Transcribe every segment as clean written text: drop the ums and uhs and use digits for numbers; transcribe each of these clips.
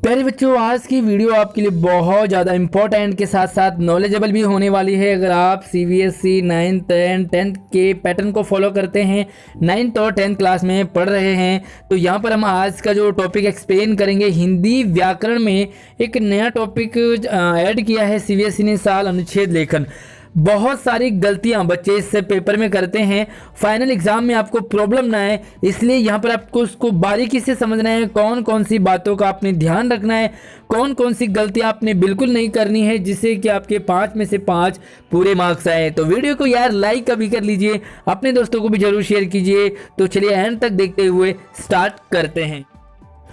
प्यारे बच्चों, आज की वीडियो आपके लिए बहुत ज़्यादा इंपॉर्टेंट के साथ साथ नॉलेजेबल भी होने वाली है। अगर आप सीबीएसई 9th एंड 10th के पैटर्न को फॉलो करते हैं, 9th और 10th क्लास में पढ़ रहे हैं, तो यहाँ पर हम आज का जो टॉपिक एक्सप्लेन करेंगे, हिंदी व्याकरण में एक नया टॉपिक ऐड किया है सीबीएसई ने साल, अनुच्छेद लेखन। बहुत सारी गलतियां बच्चे इससे पेपर में करते हैं, फाइनल एग्जाम में आपको प्रॉब्लम ना आए, इसलिए यहाँ पर आपको उसको बारीकी से समझना है। कौन कौन सी बातों का आपने ध्यान रखना है, कौन कौन सी गलतियां आपने बिल्कुल नहीं करनी है, जिससे कि आपके 5 में से 5 पूरे मार्क्स आए। तो वीडियो को यार लाइक कभी कर लीजिए, अपने दोस्तों को भी जरूर शेयर कीजिए। तो चलिए एंड तक देखते हुए स्टार्ट करते हैं।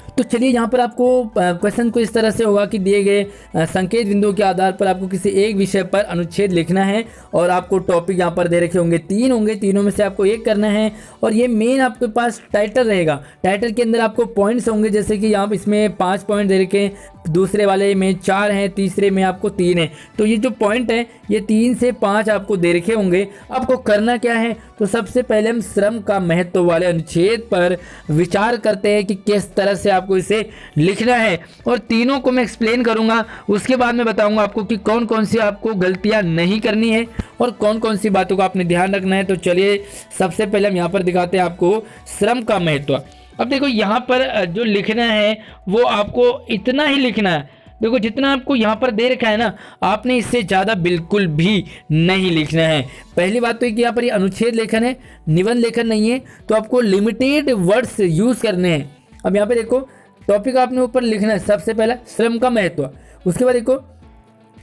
तो चलिए, यहाँ पर आपको क्वेश्चन को इस तरह से होगा कि दिए गए संकेत बिंदुओं के आधार पर आपको किसी एक विषय पर अनुच्छेद लिखना है और आपको टॉपिक यहाँ पर दे रखे होंगे, 3 होंगे, तीनों में से आपको एक करना है। और ये मेन आपके पास टाइटल रहेगा, टाइटल के अंदर आपको पॉइंट्स होंगे, जैसे कि यहाँ इसमें 5 पॉइंट दे रखे, दूसरे वाले में 4 हैं, तीसरे में आपको 3 है। तो ये जो पॉइंट है ये 3 से 5 आपको दे रखे होंगे। आपको करना क्या है, तो सबसे पहले हम श्रम का महत्व वाले अनुच्छेद पर विचार करते हैं कि किस तरह से आपको इसे लिखना है, और तीनों को मैं एक्सप्लेन करूंगा। उसके बाद मैं बताऊंगा आपको कि कौन कौन सी आपको गलतियां नहीं करनी है और कौन कौन सी बातों का आपने ध्यान रखना है। तो चलिए, सबसे पहले हम यहाँ पर दिखाते हैं आपको श्रम का महत्व। अब देखो, यहाँ पर जो लिखना है वो आपको इतना ही लिखना है। देखो, जितना आपको यहाँ पर दे रखा है ना, आपने इससे ज़्यादा बिल्कुल भी नहीं लिखना है। पहली बात तो ये कि यहाँ पर ये अनुच्छेद लेखन है, निबंध लेखन नहीं है, तो आपको लिमिटेड वर्ड्स यूज़ करने हैं। अब यहाँ पे देखो, टॉपिक आपने ऊपर लिखना है, सबसे पहला श्रम का महत्व। उसके बाद देखो,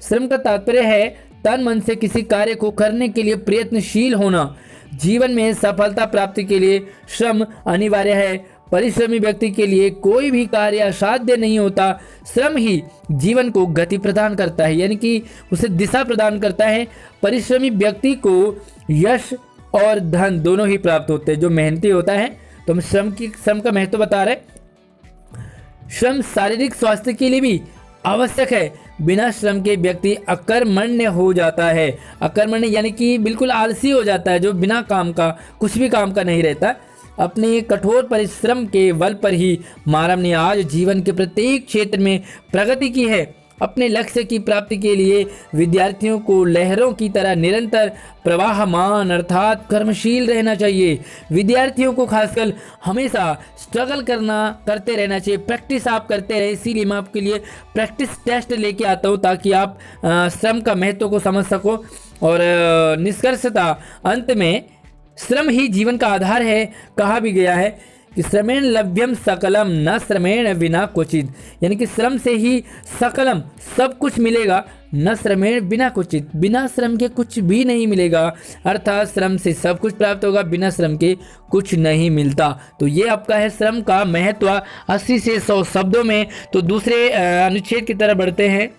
श्रम का तात्पर्य है तन मन से किसी कार्य को करने के लिए प्रयत्नशील होना। जीवन में सफलता प्राप्ति के लिए श्रम अनिवार्य है। परिश्रमी व्यक्ति के लिए कोई भी कार्य असाध्य नहीं होता। श्रम ही जीवन को गति प्रदान करता है, यानी कि उसे दिशा प्रदान करता है। परिश्रमी व्यक्ति को यश और धन दोनों ही प्राप्त होते हैं, जो मेहनती होता है। तो हम श्रम का महत्व बता रहे। श्रम शारीरिक स्वास्थ्य के लिए भी आवश्यक है। बिना श्रम के व्यक्ति अकर्मण्य हो जाता है। अकर्मण्य यानी कि बिल्कुल आलसी हो जाता है, जो बिना काम का, कुछ भी काम का नहीं रहता। अपने कठोर परिश्रम के बल पर ही मानव ने आज जीवन के प्रत्येक क्षेत्र में प्रगति की है। अपने लक्ष्य की प्राप्ति के लिए विद्यार्थियों को लहरों की तरह निरंतर प्रवाहमान अर्थात कर्मशील रहना चाहिए। विद्यार्थियों को खासकर हमेशा स्ट्रगल करते रहना चाहिए, प्रैक्टिस आप करते रहे। इसीलिए मैं आपके लिए प्रैक्टिस टेस्ट लेके आता हूँ, ताकि आप श्रम का महत्व को समझ सको। और निष्कर्षता अंत में, श्रम ही जीवन का आधार है। कहा भी गया है कि श्रमेण लभ्यम सकलम न श्रमेण बिना क्वचित, यानी कि श्रम से ही सकलम सब कुछ मिलेगा, न श्रमेण बिना क्वचित, बिना श्रम के कुछ भी नहीं मिलेगा। अर्थात श्रम से सब कुछ प्राप्त होगा, बिना श्रम के कुछ नहीं मिलता। तो ये आपका है श्रम का महत्व 80 से 100 शब्दों में। तो दूसरे अनुच्छेद की तरफ बढ़ते हैं।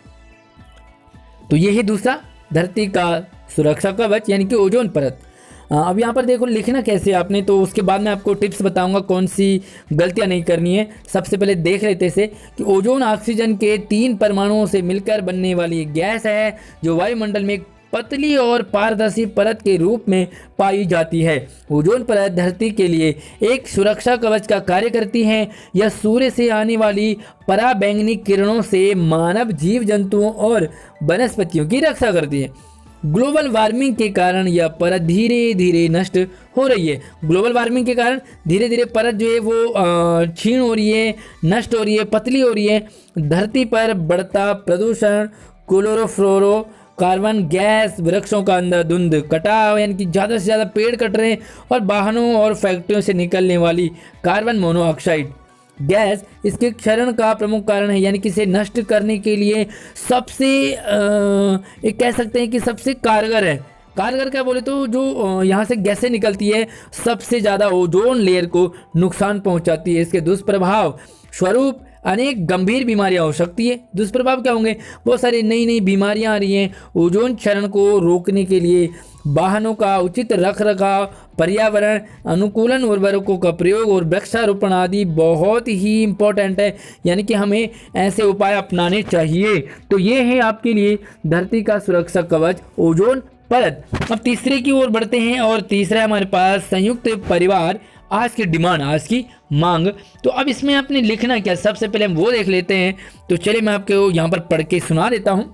तो ये है दूसरा, धरती का सुरक्षा कवच, यानी कि ओजोन परत। अब यहाँ पर देखो, लिखना कैसे आपने, तो उसके बाद मैं आपको टिप्स बताऊंगा कौन सी गलतियाँ नहीं करनी है। सबसे पहले देख लेते से कि ओजोन ऑक्सीजन के 3 परमाणुओं से मिलकर बनने वाली एक गैस है, जो वायुमंडल में एक पतली और पारदर्शी परत के रूप में पाई जाती है। ओजोन परत धरती के लिए एक सुरक्षा कवच का कार्य करती है। यह सूर्य से आने वाली पराबैंगनी किरणों से मानव, जीव जंतुओं और वनस्पतियों की रक्षा करती है। ग्लोबल वार्मिंग के कारण यह परत धीरे धीरे नष्ट हो रही है। ग्लोबल वार्मिंग के कारण धीरे धीरे परत जो है वो क्षीण हो रही है, नष्ट हो रही है, पतली हो रही है। धरती पर बढ़ता प्रदूषण, क्लोरोफ्लोरो कार्बन गैस, वृक्षों का अंधाधुंध कटाव, यानी कि ज़्यादा से ज़्यादा पेड़ कट रहे हैं, और वाहनों और फैक्ट्रियों से निकलने वाली कार्बन मोनोऑक्साइड गैस इसके क्षरण का प्रमुख कारण है। यानी कि इसे नष्ट करने के लिए सबसे एक कह सकते हैं कि सबसे कारगर है। कारगर क्या बोले तो, जो यहाँ से गैसें निकलती है, सबसे ज़्यादा ओजोन लेयर को नुकसान पहुँचाती है। इसके दुष्प्रभाव स्वरूप अनेक गंभीर बीमारियां हो सकती है। दुष्प्रभाव क्या होंगे, बहुत सारी नई नई बीमारियां आ रही हैं। ओजोन क्षरण को रोकने के लिए वाहनों का उचित रखरखाव, पर्यावरण अनुकूलन, उर्वरकों का प्रयोग और वृक्षारोपण आदि बहुत ही इम्पोर्टेंट है। यानी कि हमें ऐसे उपाय अपनाने चाहिए। तो ये है आपके लिए धरती का सुरक्षा कवच, ओजोन परत। अब तीसरे की ओर बढ़ते हैं, और तीसरा हमारे पास संयुक्त परिवार आज की डिमांड, आज की मांग। तो अब इसमें आपने लिखना क्या, सबसे पहले हम वो देख लेते हैं। तो चलिए मैं आपको यहाँ पर पढ़ के सुना देता हूँ।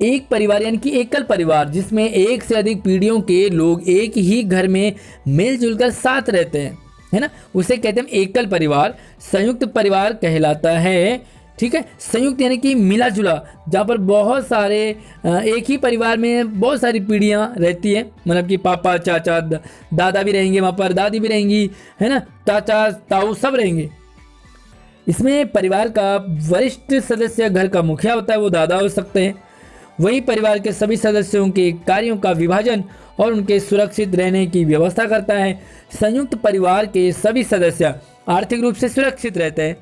एक परिवार यानी कि एकल परिवार जिसमें एक से अधिक पीढ़ियों के लोग एक ही घर में मिलजुल कर साथ रहते हैं, है ना, उसे कहते हैं एकल परिवार। संयुक्त परिवार कहलाता है, ठीक है। संयुक्त यानी कि मिला जुला, जहाँ पर बहुत सारे एक ही परिवार में बहुत सारी पीढ़ियाँ रहती हैं, मतलब कि पापा चाचा दादा भी रहेंगे वहाँ पर, दादी भी रहेंगी, है ना, चाचा ताऊ सब रहेंगे। इसमें परिवार का वरिष्ठ सदस्य घर का मुखिया होता है, वो दादा हो सकते हैं। वही परिवार के सभी सदस्यों के कार्यों का विभाजन और उनके सुरक्षित रहने की व्यवस्था करता है। संयुक्त परिवार के सभी सदस्य आर्थिक रूप से सुरक्षित रहते हैं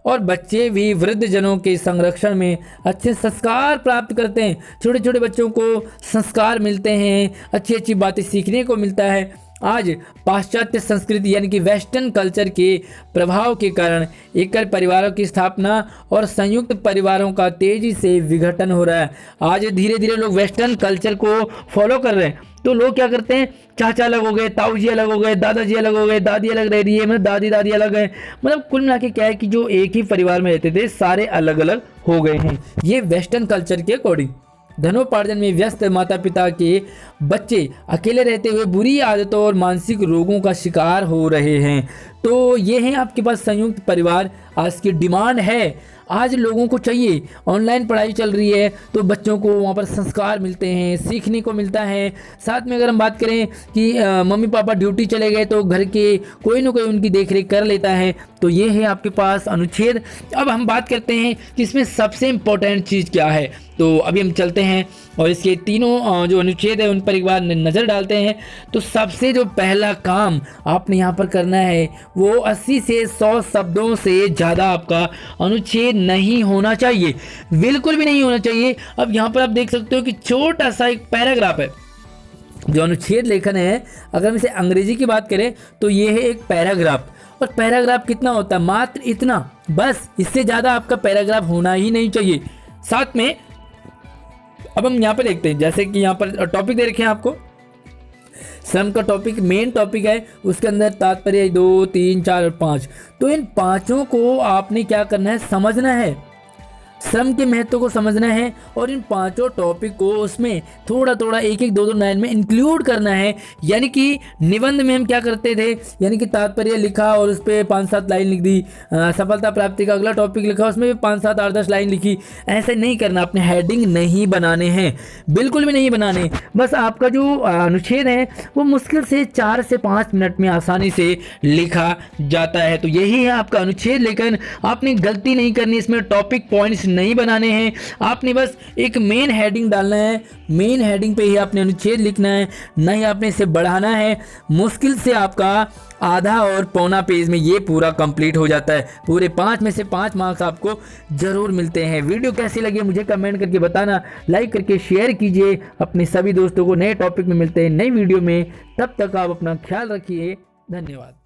और बच्चे भी वृद्ध जनों के संरक्षण में अच्छे संस्कार प्राप्त करते हैं। छोटे छोटे बच्चों को संस्कार मिलते हैं, अच्छी अच्छी बातें सीखने को मिलता है। आज पाश्चात्य संस्कृति यानी कि वेस्टर्न कल्चर के प्रभाव के कारण एकल परिवारों की स्थापना और संयुक्त परिवारों का तेजी से विघटन हो रहा है। आज धीरे धीरे लोग वेस्टर्न कल्चर को फॉलो कर रहे हैं। तो लोग क्या करते हैं, चाचा अलग हो गए, ताऊ जी अलग हो गए, दादाजी अलग हो गए, दादी अलग रह रही है, मतलब दादी दादी अलग है। मतलब कुल मिला के क्या है कि जो एक ही परिवार में रहते थे सारे अलग अलग हो गए हैं, ये वेस्टर्न कल्चर के अकॉर्डिंग। धनोपार्जन में व्यस्त माता पिता के बच्चे अकेले रहते हुए बुरी आदतों और मानसिक रोगों का शिकार हो रहे हैं। तो ये है आपके पास संयुक्त परिवार, आज की डिमांड है। आज लोगों को चाहिए, ऑनलाइन पढ़ाई चल रही है तो बच्चों को वहाँ पर संस्कार मिलते हैं, सीखने को मिलता है। साथ में अगर हम बात करें कि मम्मी पापा ड्यूटी चले गए तो घर के कोई ना कोई उनकी देखरेख कर लेता है। तो ये है आपके पास अनुच्छेद। अब हम बात करते हैं कि इसमें सबसे इम्पोर्टेंट चीज़ क्या है। तो अभी हम चलते हैं और इसके तीनों जो अनुच्छेद है उन पर एक बार नज़र डालते हैं। तो सबसे जो पहला काम आपने यहाँ पर करना है वो 80 से 100 शब्दों से ज़्यादा आपका अनुच्छेद नहीं होना चाहिए, बिल्कुल भी नहीं होना चाहिए। अब यहाँ पर आप देख सकते हो कि छोटा सा एक पैराग्राफ है। जो अनुच्छेद लेखन है, अगर हम इसे अंग्रेजी की बात करें तो ये है एक पैराग्राफ। और पैराग्राफ कितना होता है, मात्र इतना, बस, इससे ज़्यादा आपका पैराग्राफ होना ही नहीं चाहिए। साथ में अब हम यहाँ पर देखते हैं, जैसे कि यहाँ पर टॉपिक दे रखे हैं आपको, श्रम का टॉपिक मेन टॉपिक है, उसके अंदर तात्पर्य 2, 3, 4 और 5। तो इन पांचों को आपने क्या करना है, समझना है, श्रम के महत्व को समझना है और इन पांचों टॉपिक को उसमें थोड़ा थोड़ा एक एक दो लाइन में इंक्लूड करना है। यानी कि निबंध में हम क्या करते थे, यानी कि तात्पर्य लिखा और उस पर 5-7 लाइन लिख दी, सफलता प्राप्ति का अगला टॉपिक लिखा उसमें भी 5-7, 8-10 लाइन लिखी। ऐसे नहीं करना, अपने हेडिंग नहीं बनाने हैं, बिल्कुल भी नहीं बनाने। बस आपका जो अनुच्छेद है वो मुश्किल से 4 से 5 मिनट में आसानी से लिखा जाता है। तो यही है आपका अनुच्छेद लेखन। आपने गलती नहीं करनी, इसमें टॉपिक पॉइंट्स नहीं बनाने हैं, आपने बस एक मेन हेडिंग डालना है, मेन हेडिंग पे ही आपने अनुच्छेद लिखना है, नहीं आपने इसे बढ़ाना है। मुश्किल से आपका आधा और पौना पेज में ये पूरा कंप्लीट हो जाता है। पूरे 5 में से 5 मार्क्स आपको जरूर मिलते हैं। वीडियो कैसी लगी मुझे कमेंट करके बताना, लाइक करके शेयर कीजिए अपने सभी दोस्तों को। नए टॉपिक में मिलते हैं नई वीडियो में, तब तक आप अपना ख्याल रखिए। धन्यवाद।